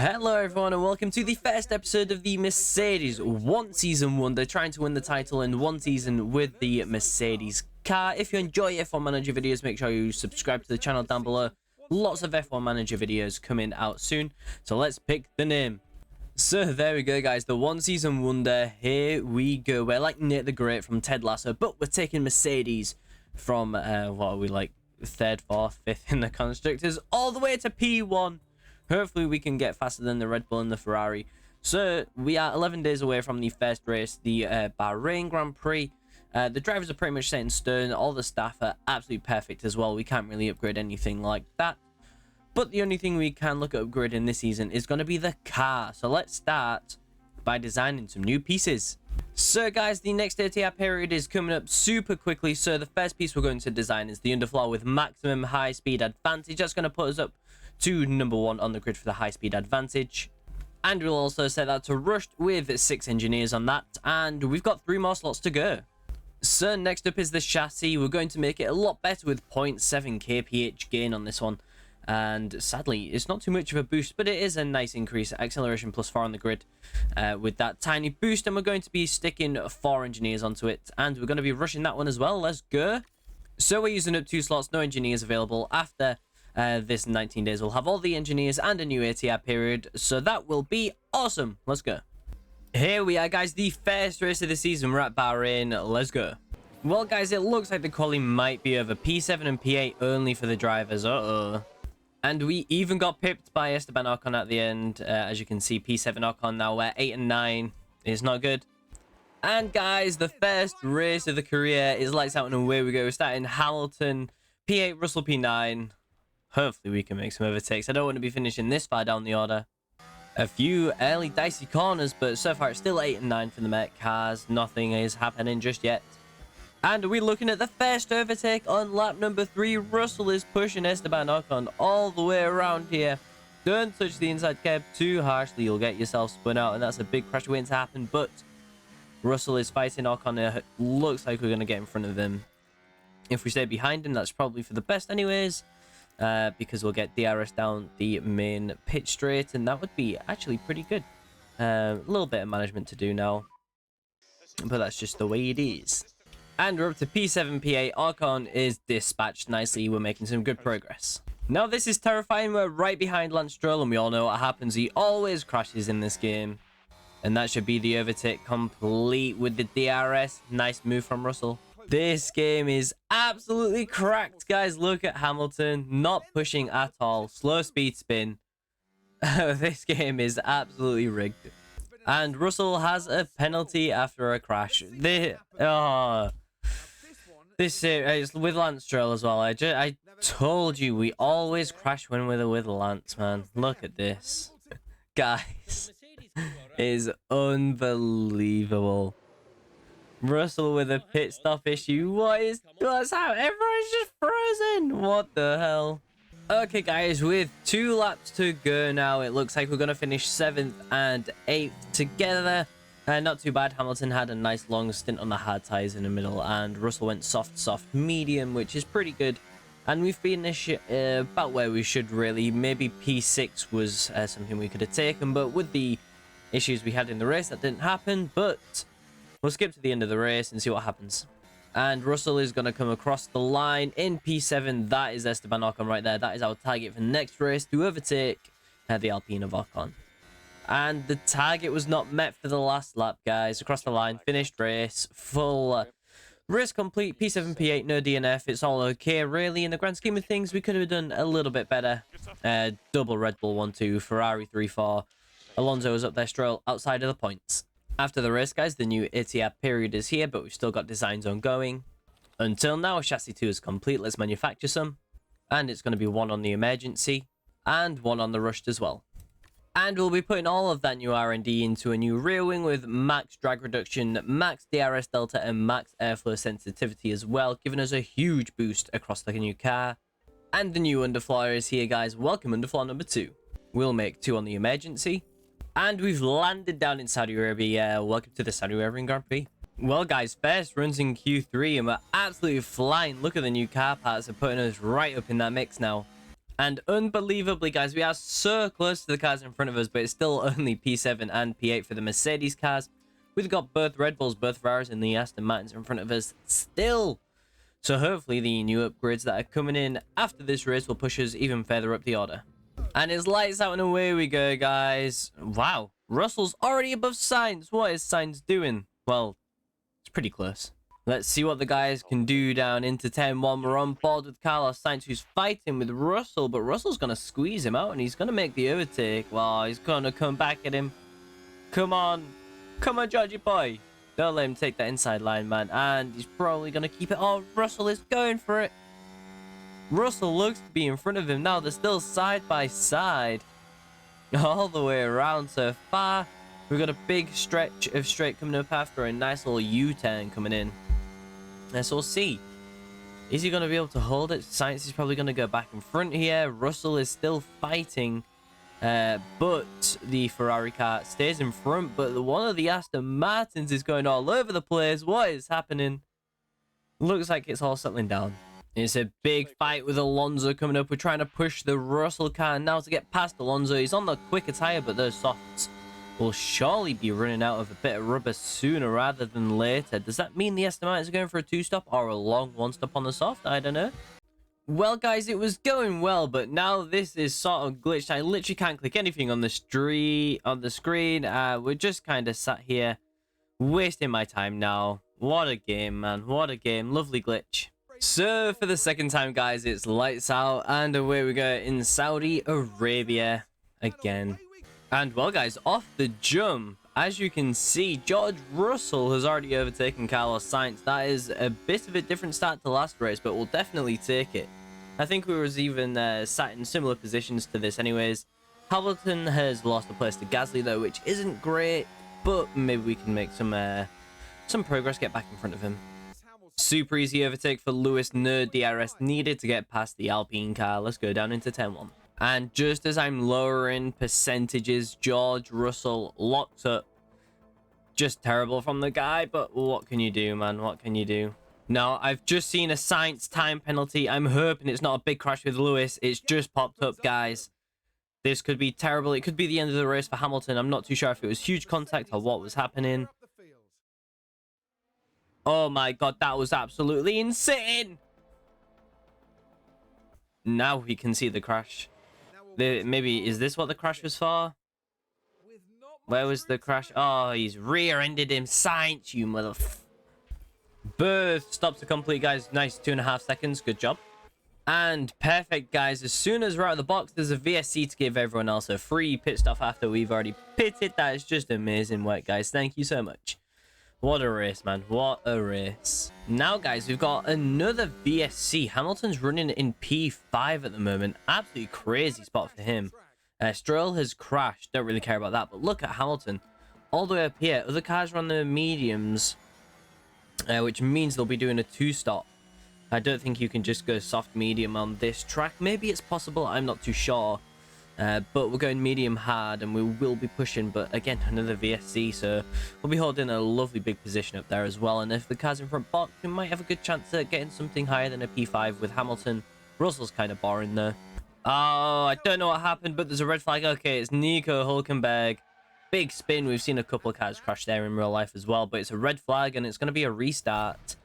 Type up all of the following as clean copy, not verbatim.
Hello everyone and welcome to the first episode of the Mercedes one season wonder, trying to win the title in one season with the Mercedes car. If you enjoy F1 Manager videos, make sure you subscribe to the channel down below. Lots of F1 Manager videos coming out soon, so let's pick the name. So there we go guys, the one season wonder, here we go. We're like Nate the Great from Ted Lasso, but we're taking Mercedes from, what are we, like 3rd, 4th, 5th in the Constructors, all the way to P1. Hopefully we can get faster than the Red Bull and the Ferrari. So we are 11 days away from the first race, the Bahrain Grand Prix. The drivers are pretty much set in stone. All the staff are absolutely perfect as well. We can't really upgrade anything like that. But the only thing we can look at upgrading this season is going to be the car. So let's start by designing some new pieces. So guys, the next ATR period is coming up super quickly. So the first piece we're going to design is the underfloor with maximum high speed advantage. That's going to put us up to number 1 on the grid for the high speed advantage, and we'll also set that to rushed with 6 engineers on that, and we've got 3 more slots to go. So next up is the chassis. We're going to make it a lot better with 0.7 kph gain on this one, and sadly it's not too much of a boost, but it is a nice increase. Acceleration +4 on the grid with that tiny boost, and we're going to be sticking 4 engineers onto it, and we're going to be rushing that one as well. Let's go. So we're using up 2 slots, no engineers available. After this 19 days we'll have all the engineers and a new ATR period, so that will be awesome. Let's go. Here we are guys, the first race of the season. We're at Bahrain. Let's go. Well guys, it looks like the quali might be over. P7 and P8 only for the drivers. And we even got pipped by Esteban Ocon at the end. As you can see, P7 Ocon now, where 8 and 9 is not good. And guys, the first race of the career is lights out and away we go. We're starting Hamilton, P8, Russell P9. Hopefully we can make some overtakes. I don't want to be finishing this far down the order. A few early dicey corners, but so far it's still 8 and 9 for the Met cars. Nothing is happening just yet. And we're looking at the first overtake on lap number 3. Russell is pushing Esteban Ocon all the way around here. Don't touch the inside curb too harshly. You'll get yourself spun out, and that's a big crash waiting to happen. But Russell is fighting Ocon. It looks like we're going to get in front of him. If we stay behind him, that's probably for the best anyways. Because we'll get DRS down the main pit straight, and that would be actually pretty good. A little bit of management to do now, but that's just the way it is. And we're up to P7, P8. Ocon is dispatched nicely. We're making some good progress. Now this is terrifying. We're right behind Lance Stroll, and we all know what happens. He always crashes in this game, and that should be the overtake complete with the DRS. Nice move from Russell. This game is absolutely cracked, guys. Look at Hamilton, not pushing at all. Slow speed spin. This game is absolutely rigged. And Russell has a penalty after a crash. This is with Lance Stroll as well. I told you, we always crash when we're with Lance, man. Look at this. Guys, it is unbelievable. Russell with a pit stop issue. What's happening? Everyone's just frozen. What the hell? Okay, guys, with 2 laps to go now, it looks like we're going to finish 7th and 8th together. Not too bad. Hamilton had a nice long stint on the hard tires in the middle, and Russell went soft, medium, which is pretty good. And we've been about where we should really. Maybe P6 was something we could have taken, but with the issues we had in the race, that didn't happen. But we'll skip to the end of the race and see what happens. And Russell is going to come across the line in P7. That is Esteban Ocon right there. That is our target for the next race, to overtake the Alpine of Ocon. And the target was not met for the last lap, guys. Across the line, finished race, full race complete. P7, P8, no DNF. It's all okay, really. In the grand scheme of things, we could have done a little bit better. Double Red Bull 1-2, Ferrari 3-4. Alonso was up there, Stroll outside of the points. After the race, guys, the new ATR period is here, but we've still got designs ongoing. Until now, chassis 2 is complete. Let's manufacture some. And it's going to be 1 on the emergency and 1 on the rushed as well. And we'll be putting all of that new R&D into a new rear wing with max drag reduction, max DRS delta, and max airflow sensitivity as well, giving us a huge boost across the new car. And the new underfloor is here, guys. Welcome underfloor number 2. We'll make 2 on the emergency. And we've landed down in Saudi Arabia. Welcome to the Saudi Arabian Grand Prix. Well, guys, first runs in Q3, and we're absolutely flying. Look at the new car parts. They're putting us right up in that mix now. And unbelievably, guys, we are so close to the cars in front of us, but it's still only P7 and P8 for the Mercedes cars. We've got both Red Bulls, both Ferraris, and the Aston Martins in front of us still. So hopefully the new upgrades that are coming in after this race will push us even further up the order. And it's lights out and away we go, guys. Wow, Russell's already above Sainz. What is Sainz doing? Well, it's pretty close. Let's see what the guys can do down into 10-1. We're on board with Carlos Sainz, who's fighting with Russell, but Russell's going to squeeze him out, and he's going to make the overtake. Well, he's going to come back at him. Come on. Come on, Georgie boy. Don't let him take that inside line, man. And he's probably going to keep it. Oh, Russell is going for it. Russell looks to be in front of him now. They're still side by side. All the way around so far. We've got a big stretch of straight coming up after a nice little U-turn coming in. So we'll see. Is he going to be able to hold it? Sainz is probably going to go back in front here. Russell is still fighting. But the Ferrari car stays in front. But one of the Aston Martins is going all over the place. What is happening? Looks like it's all settling down. It's a big fight with Alonso coming up. We're trying to push the Russell car now to get past Alonso. He's on the quicker tyre, but those softs will surely be running out of a bit of rubber sooner rather than later. Does that mean the Aston Martins are going for a two-stop or a long one-stop on the soft? I don't know. Well, guys, it was going well, but now this is sort of glitched. I literally can't click anything on the screen. We're just kind of sat here wasting my time now. What a game, man. What a game. Lovely glitch. So, for the second time, guys, it's lights out and away we go in Saudi Arabia again. And, well, guys, off the jump, as you can see, George Russell has already overtaken Carlos Sainz. That is a bit of a different start to last race, but we'll definitely take it. I think we was even sat in similar positions to this anyways. Hamilton has lost a place to Gasly, though, which isn't great, but maybe we can make some progress, get back in front of him. Super easy overtake for Lewis. No DRS needed to get past the Alpine car. Let's go down into 10-1. And just as I'm lowering percentages, George Russell locks up. Just terrible from the guy, but what can you do, man? What can you do? Now, I've just seen a Sainz time penalty. I'm hoping it's not a big crash with Lewis. It's just popped up, guys. This could be terrible. It could be the end of the race for Hamilton. I'm not too sure if it was huge contact or what was happening. Oh my god, that was absolutely insane. Now we can see the crash. Maybe, is this what the crash was for? Where was the crash? Oh, he's rear-ended him. Sainz, you mother... Both stops are complete, guys. Nice 2.5 seconds. Good job. And perfect, guys. As soon as we're out of the box, there's a VSC to give everyone else a free pit stop after we've already pitted. That is just amazing work, guys. Thank you so much. What a race, man. What a race. Now, guys, we've got another VSC. Hamilton's running in P5 at the moment. Absolutely crazy spot for him. Stroll has crashed. Don't really care about that. But look at Hamilton. All the way up here. Other cars are on the mediums. Which means they'll be doing a two-stop. I don't think you can just go soft-medium on this track. Maybe it's possible. I'm not too sure. But we're going medium hard and we will be pushing, but again, another VSC, so we'll be holding a lovely big position up there as well. And if the car's in front box, we might have a good chance at getting something higher than a P5 with Hamilton. Russell's kind of boring though. Oh, I don't know what happened, but there's a red flag. Okay, it's Nico Hülkenberg. Big spin. We've seen a couple of cars crash there in real life as well, but it's a red flag and it's going to be a restart.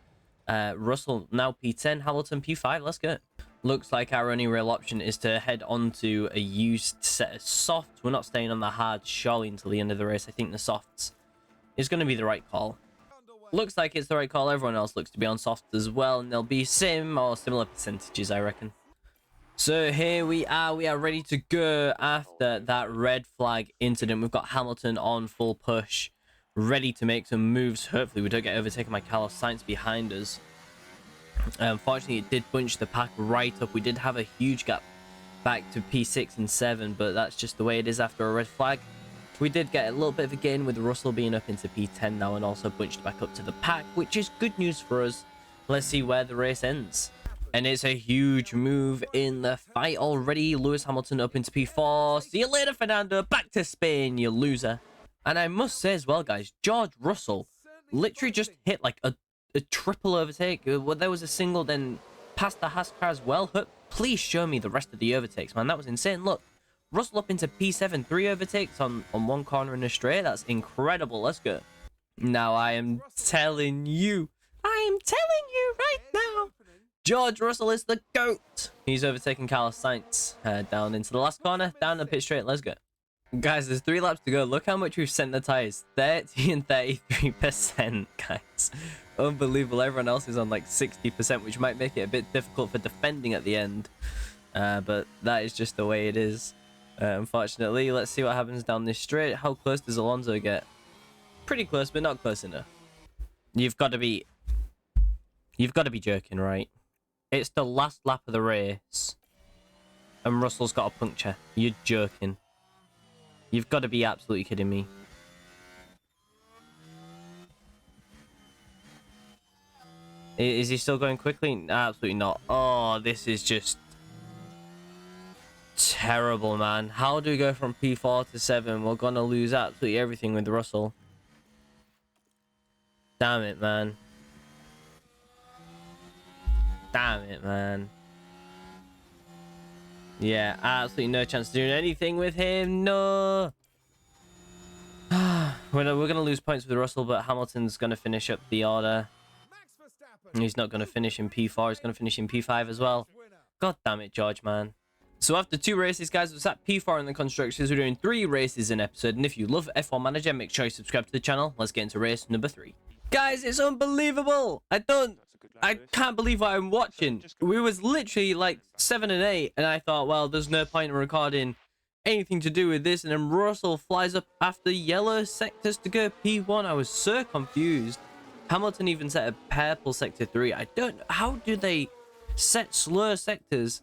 Russell now P10, Hamilton P5. Let's go. Looks like our only real option is to head on to a used set of softs. We're not staying on the hard surely until the end of the race. I think the softs is going to be the right call. Looks like it's the right call. Everyone else looks to be on softs as well, and there'll be same or similar percentages, I reckon. So here we are ready to go after that red flag incident. We've got Hamilton on full push, ready to make some moves. Hopefully we don't get overtaken by Carlos Sainz behind us. Unfortunately, it did bunch the pack right up. We did have a huge gap back to P6 and 7, but that's just the way it is after a red flag. We did get a little bit of a gain with Russell being up into P10 now and also bunched back up to the pack, which is good news for us. Let's see where the race ends. And it's a huge move in the fight already. Lewis Hamilton up into P4. See you later, Fernando. Back to Spain, you loser. And I must say as well, guys, George Russell literally just hit like a triple overtake. There was a single, then past the Haas car as well. Please show me the rest of the overtakes, man. That was insane. Look, Russell up into P7, 3 overtakes on one corner in a straight. That's incredible. Let's go. Now, I am telling you right now, George Russell is the GOAT. He's overtaken Carlos Sainz down into the last corner, down the pit straight. Let's go. Guys, there's 3 laps to go. Look how much we've sent the tires. 30 and 33%, guys. Unbelievable. Everyone else is on like 60%, which might make it a bit difficult for defending at the end. But that is just the way it is. Unfortunately, let's see what happens down this straight. How close does Alonso get? Pretty close, but not close enough. You've got to be joking, right? It's the last lap of the race, and Russell's got a puncture. You're joking. You've got to be absolutely kidding me. Is he still going quickly? Absolutely not. Oh, this is just terrible, man. How do we go from P4 to 7? We're going to lose absolutely everything with Russell. Damn it, man. Damn it, man. Yeah, absolutely no chance of doing anything with him. No. We're going to lose points with Russell, but Hamilton's going to finish up the order. He's not going to finish in P4. He's going to finish in P5 as well. God damn it, George, man. So after 2 races, guys, it's at P4 in the constructors. We're doing 3 races in episode. And if you love F1 Manager, make sure you subscribe to the channel. Let's get into race number 3. Guys, it's unbelievable. I can't believe what I'm watching. We was literally like 7 and 8, and I thought, well, there's no point in recording anything to do with this. And then Russell flies up after yellow sectors to go P1. I was so confused. Hamilton even set a purple sector 3. I don't know. How do they set slow sectors?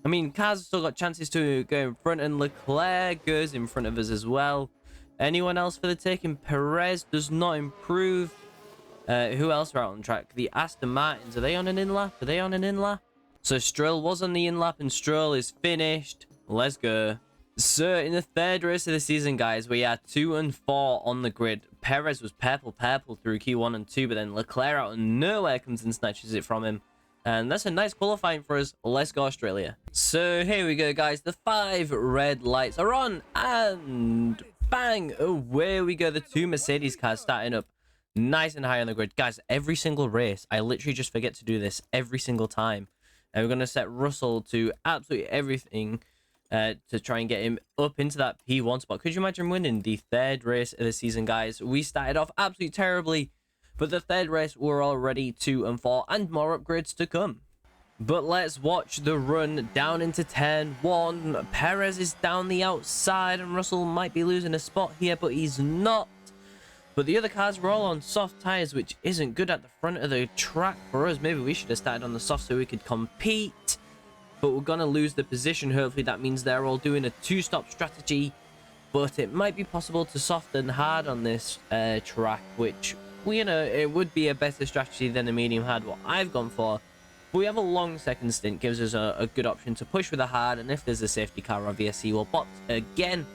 I mean, cars have still got chances to go in front, and Leclerc goes in front of us as well. Anyone else for the taking? Perez does not improve. Who else are out on track? The Aston Martins. Are they on an in-lap? Are they on an in-lap? So Stroll was on the in-lap, and Stroll is finished. Let's go. So in the 3rd race of the season, guys, we are 2 and 4 on the grid. Perez was purple through Q1 and 2, but then Leclerc out of nowhere comes and snatches it from him. And that's a nice qualifying for us. Let's go, Australia. So here we go, guys. The 5 red lights are on, and bang, away we go. The 2 Mercedes cars starting up nice and high on the grid. Guys, every single race, I literally just forget to do this every single time. And we're going to set Russell to absolutely everything to try and get him up into that P1 spot. Could you imagine winning the 3rd race of the season, guys? We started off absolutely terribly, but the 3rd race, we're already 2 and 4, and more upgrades to come. But let's watch the run down into turn 1. Perez is down the outside, and Russell might be losing a spot here, but he's not. But the other cars were all on soft tires, which isn't good at the front of the track for us. Maybe we should have started on the soft so we could compete. But we're going to lose the position. Hopefully that means they're all doing a 2-stop strategy. But it might be possible to soften hard on this track, which, you know, it would be a better strategy than a medium hard, what I've gone for. But we have a long second stint, gives us a good option to push with a hard. And if there's a safety car, obviously, we'll bot again.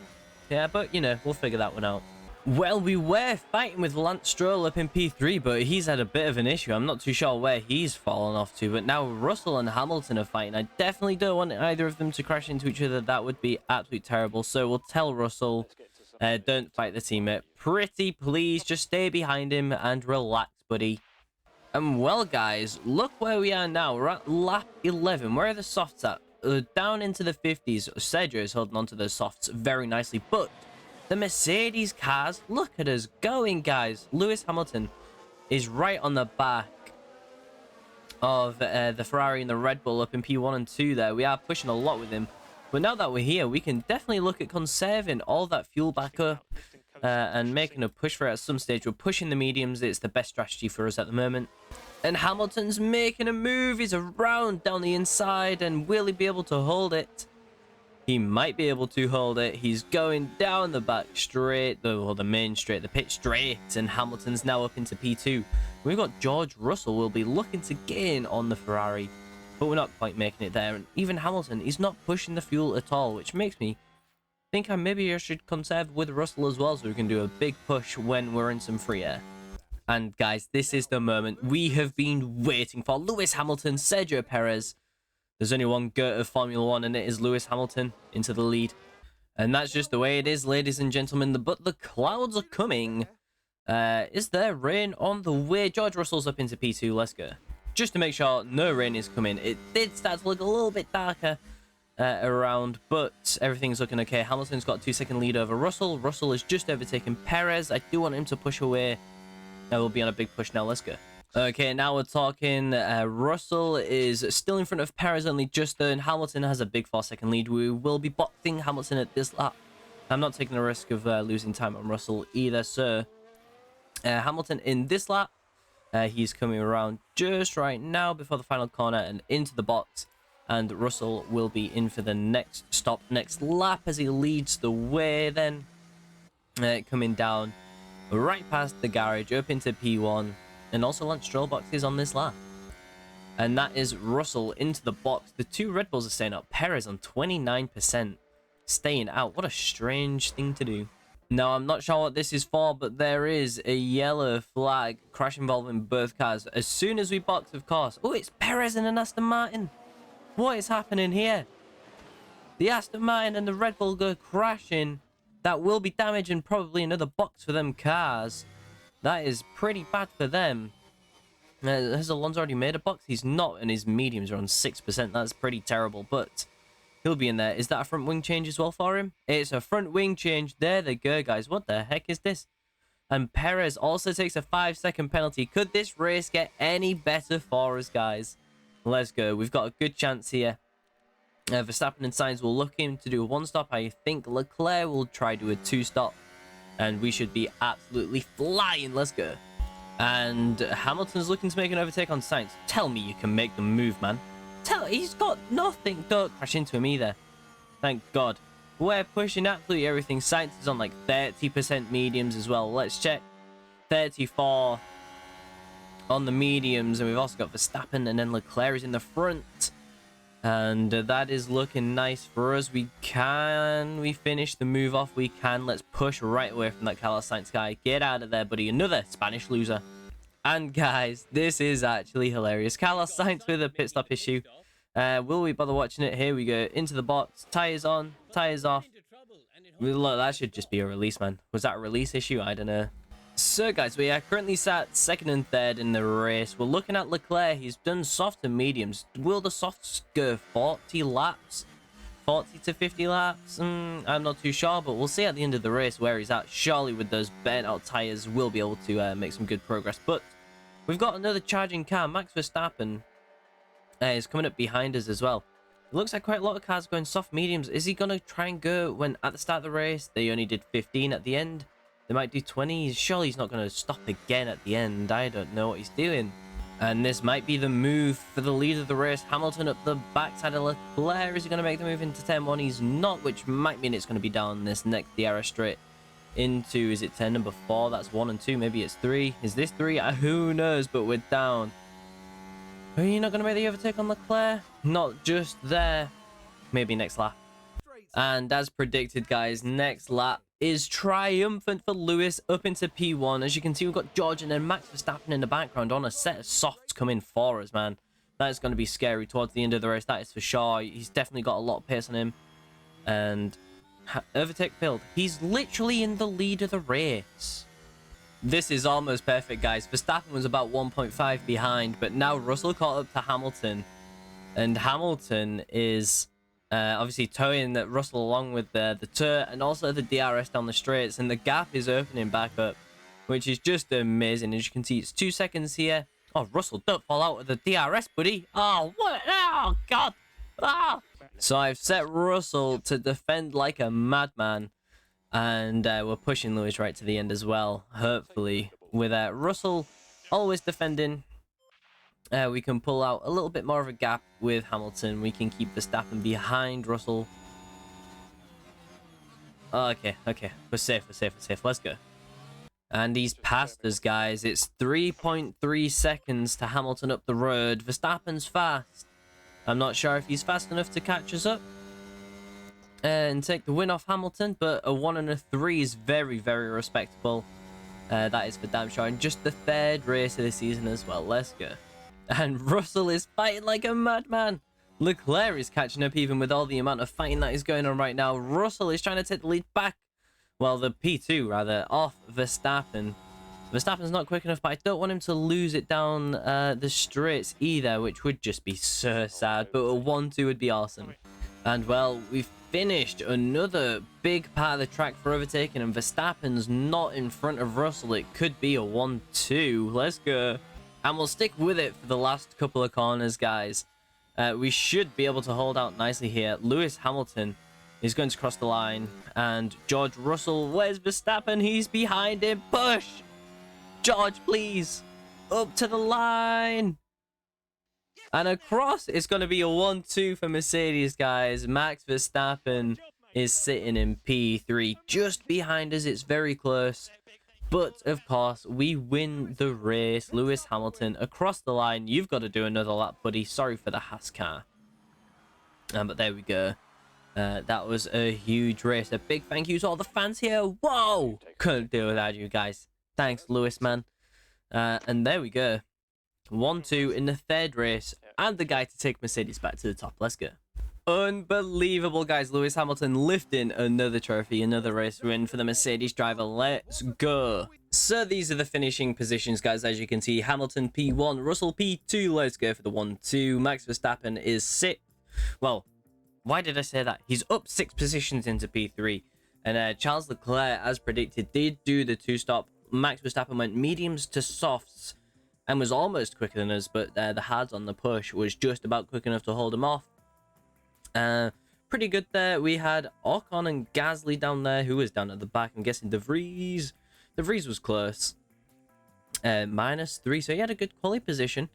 Yeah, but, you know, we'll figure that one out. Well, we were fighting with Lance Stroll up in P3, but he's had a bit of an issue. I'm not too sure where he's fallen off to, but now Russell and Hamilton are fighting. I definitely don't want either of them to crash into each other. That would be absolutely terrible. So we'll tell Russell, don't fight the teammate. Pretty please, just stay behind him and relax, buddy. And well, guys, look where we are now. We're at lap 11. Where are the softs at? Down into the 50s. Sergio is holding on to those softs very nicely, but the Mercedes cars, look at us going, guys. Lewis Hamilton is right on the back of the Ferrari and the Red Bull up in P1 and 2 there. We are pushing a lot with him. But now that we're here, we can definitely look at conserving all that fuel back up and making a push for it at some stage. We're pushing the mediums. It's the best strategy for us at the moment. And Hamilton's making a move. He's around down the inside, and will he be able to hold it? He might be able to hold it. He's going down the back straight, the main straight, the pit straight, and Hamilton's now up into P2. We've got George Russell. We'll be looking to gain on the Ferrari, but we're not quite making it there. And even Hamilton, he's not pushing the fuel at all, which makes me think maybe I should conserve with Russell as well, so we can do a big push when we're in some free air. And guys, this is the moment we have been waiting for. Lewis Hamilton, Sergio Perez. There's only one GOAT of Formula 1, and it is Lewis Hamilton into the lead. And that's just the way it is, ladies and gentlemen. But the clouds are coming. Is there rain on the way? George Russell's up into P2. Let's go. Just to make sure no rain is coming. It did start to look a little bit darker around, but everything's looking okay. Hamilton's got a 2-second lead over Russell. Russell has just overtaken Perez. I do want him to push away. We'll be on a big push now. Let's go. Okay, now we're talking. Russell is still in front of Perez, only just there, and Hamilton has a big 4-second lead. We will be boxing Hamilton at this lap. I'm not taking the risk of losing time on Russell either, so Hamilton in this lap. He's coming around just right now before the final corner and into the box, and Russell will be in for the next stop, next lap, as he leads the way then. Coming down right past the garage, up into P1. And also Lance Stroll boxes on this lap. And that is Russell into the box. The two Red Bulls are staying up. Perez on 29%. Staying out. What a strange thing to do. Now, I'm not sure what this is for, but there is a yellow flag. Crash involving both cars. As soon as we box, of course. Oh, it's Perez and an Aston Martin. What is happening here? The Aston Martin and the Red Bull go crashing. That will be damaging probably another box for them cars. That is pretty bad for them. Has Alonso already made a box? He's not, and his mediums are on 6%. That's pretty terrible, but he'll be in there. Is that a front wing change as well for him? It's a front wing change. There they go, guys. What the heck is this? And Perez also takes a 5-second penalty. Could this race get any better for us, guys? Let's go. We've got a good chance here. Verstappen and Sainz will look in to do a 1-stop. I think Leclerc will try to do a 2-stop. And we should be absolutely flying. Let's go. And Hamilton's looking to make an overtake on Sainz. Tell me you can make the move, man. He's got nothing. Don't crash into him either. Thank God. We're pushing absolutely everything. Sainz is on like 30% mediums as well. Let's check. 34 on the mediums. And we've also got Verstappen, and then Leclerc is in the front. And that is looking nice for us. We finish the move off? We can. Let's push right away from that Carlos Sainz guy. Get out of there, buddy. Another Spanish loser. And guys, this is actually hilarious. Carlos Sainz with a pit stop issue. Will we bother watching it? Here we go. Into the box. Tires on. Tires off. Look, that should just be a release, man. Was that a release issue? I don't know. So guys, we are currently sat 2nd and 3rd in the race. We're looking at Leclerc. He's done soft and mediums. Will the softs go 40 laps? 40 to 50 laps? I'm not too sure, but we'll see at the end of the race where he's at. Surely with those burnt out tires, we'll be able to make some good progress. But we've got another charging car. Max Verstappen is coming up behind us as well. It looks like quite a lot of cars going soft mediums. Is he going to try and go when at the start of the race they only did 15 at the end? They might do 20. Surely he's not going to stop again at the end. I don't know what he's doing. And this might be the move for the lead of the race. Hamilton up the backside of Leclerc. Is he going to make the move into turn 1? He's not, which might mean it's going to be down this next DRS straight into, is it turn number 4? That's 1 and 2. Maybe it's 3. Is this 3? Who knows, but we're down. Are you not going to make the overtake on Leclerc? Not just there. Maybe next lap. And as predicted, guys, next lap is triumphant for Lewis up into P1. As you can see, we've got George and then Max Verstappen in the background on a set of softs coming for us, man. That is going to be scary towards the end of the race, that is for sure. He's definitely got a lot of pace on him. And overtake failed. He's literally in the lead of the race. This is almost perfect, guys. Verstappen was about 1.5 behind, but now Russell caught up to Hamilton. And Hamilton is obviously towing that Russell along with the tow and also the DRS down the straights, and the gap is opening back up, which is just amazing. As you can see, it's 2 seconds here. Oh, Russell, don't fall out of the DRS, buddy. Oh, what? Oh, God. Ah. So I've set Russell to defend like a madman, and we're pushing Lewis right to the end as well, hopefully. With Russell always defending, we can pull out a little bit more of a gap with Hamilton. We can keep Verstappen behind Russell. Okay. We're safe. Let's go. And he's passed us, guys. It's 3.3 seconds to Hamilton up the road. Verstappen's fast. I'm not sure if he's fast enough to catch us up and take the win off Hamilton, but a 1 and a 3 is very, very respectable. That is for damn sure. And just the 3rd race of the season as well. Let's go. And Russell is fighting like a madman. Leclerc is catching up even with all the amount of fighting that is going on right now. Russell is trying to take the lead back. Well, the P2 rather, off Verstappen. Verstappen's not quick enough, but I don't want him to lose it down the straights either, which would just be so sad. But a 1-2 would be awesome. And well, we've finished another big part of the track for overtaking, and Verstappen's not in front of Russell. It could be a 1-2. Let's go. And we'll stick with it for the last couple of corners, guys. We should be able to hold out nicely here. Lewis Hamilton is going to cross the line. And George Russell, where's Verstappen? He's behind him. Push! George, please. Up to the line. And across, it's going to be a 1-2 for Mercedes, guys. Max Verstappen is sitting in P3 just behind us. It's very close. But, of course, we win the race. Lewis Hamilton across the line. You've got to do another lap, buddy. Sorry for the Haas car. But there we go. That was a huge race. A big thank you to all the fans here. Whoa! Couldn't do without you guys. Thanks, Lewis, man. And there we go. 1-2 in the third race. And the guy to take Mercedes back to the top. Let's go. Unbelievable, guys. Lewis Hamilton lifting another trophy, another race win for the Mercedes driver. Let's go. So these are the finishing positions, guys. As you can see, Hamilton P1, Russell P2. Let's go for the 1-2. Max Verstappen is 6th. Well, why did I say that? He's up 6 positions into P3. And Charles Leclerc, as predicted, did do the 2-stop. Max Verstappen went mediums to softs and was almost quicker than us, but the hards on the push was just about quick enough to hold him off. Pretty good there. We had Ocon and Gasly down there, who was down at the back. I'm guessing De Vries. De Vries was close. -3, so he had a good quality position.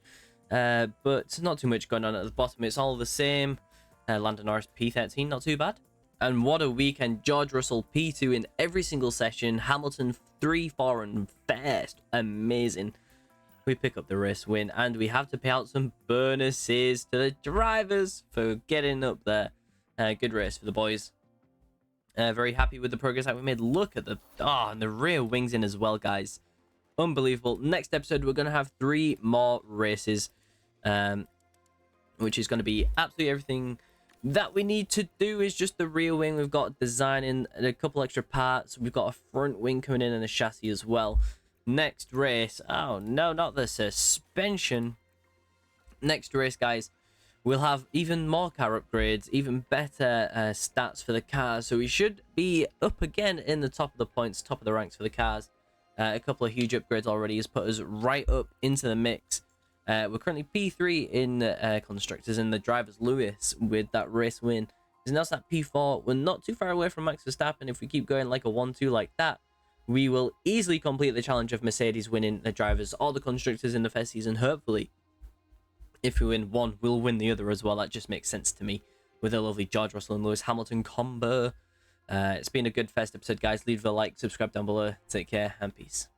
But not too much going on at the bottom. It's all the same. Lando Norris P13, not too bad. And what a weekend. George Russell P2 in every single session. Hamilton 3, 4, and first. Amazing. We pick up the race win, and we have to pay out some bonuses to the drivers for getting up there. Good race for the boys. Very happy with the progress that we made. Look at the and the rear wings in as well, guys. Unbelievable. Next episode, we're going to have 3 more races, which is going to be absolutely everything that we need to do. Is just the rear wing. We've got designing a couple extra parts. We've got a front wing coming in and a chassis as well. Next race, oh no, not the suspension. Next race, guys, we'll have even more car upgrades, even better stats for the cars. So we should be up again in the top of the points, top of the ranks for the cars. A couple of huge upgrades already has put us right up into the mix. We're currently P3 in constructors, and the driver's Lewis with that race win is now at P4. We're not too far away from Max Verstappen. If we keep going like a 1-2 like that, we will easily complete the challenge of Mercedes winning the drivers or the constructors in the first season. Hopefully, if we win one, we'll win the other as well. That just makes sense to me with a lovely George Russell and Lewis Hamilton combo. It's been a good first episode, guys. Leave a like, subscribe down below. Take care and peace.